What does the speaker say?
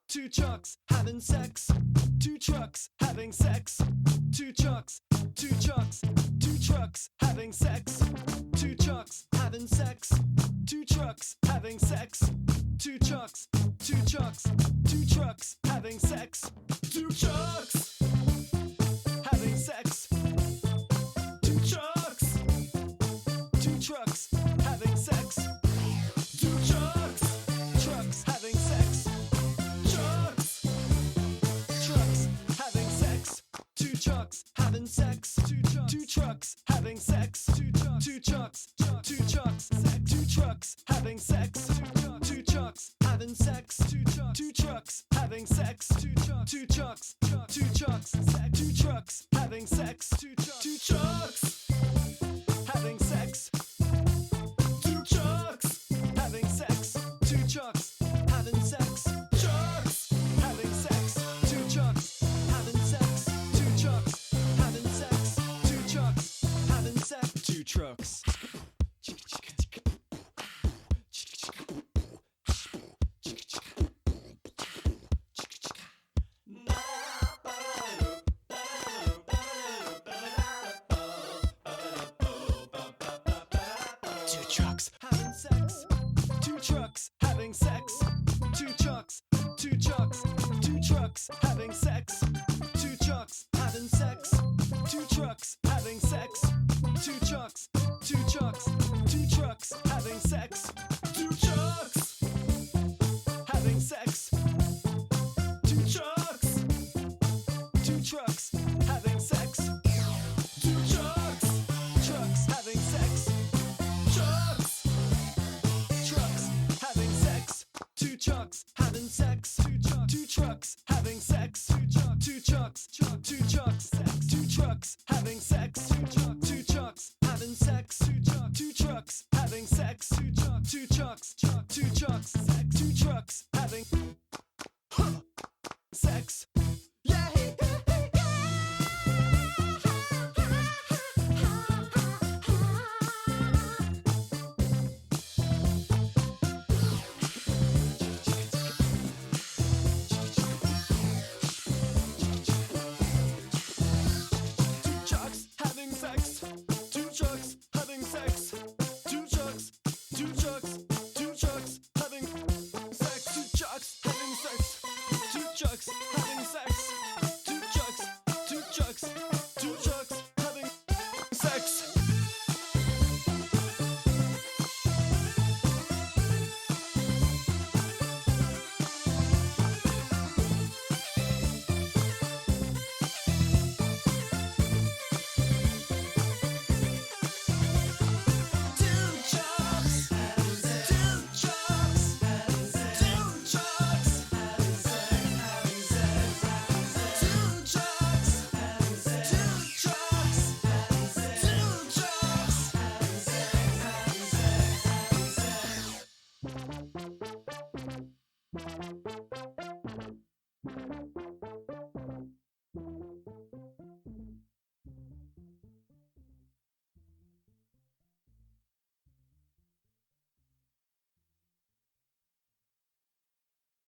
Two trucks having sex. Two trucks having sex. Two trucks. Two trucks. Two trucks having sex. Two trucks having sex. Two trucks having sex. Two trucks. Two trucks. Two trucks having sex. Two trucks having sex. Two trucks. Two trucks having sex. Two trucks. Trucks having sex. Two trucks having sex. Two trucks having sex. Two trucks. Two trucks. Two trucks having sex. Two trucks having sex. Two trucks having sex. Two trucks. Two trucks. Two trucks having sex. Two trucks having sex. Two trucks having sex. Two trucks having sex. Trucks having sex. Two trucks having sex. Two trucks having sex. Two trucks having sex. Two trucks. Two trucks having sex. Two trucks having sex. Two trucks. Two trucks. Two trucks having sex. Two trucks having sex. Two trucks having sex. Two trucks. Two trucks. Two trucks having sex. Two trucks having sex. Two trucks. Two trucks having sex. Two trucks. Trucks having sex. Trucks. Trucks having sex. Two trucks having sex. Two trucks having sex. Two trucks. Two trucks. Two trucks having sex. Two trucks having sex. Two trucks having sex. Two trucks. Two trucks. Two trucks having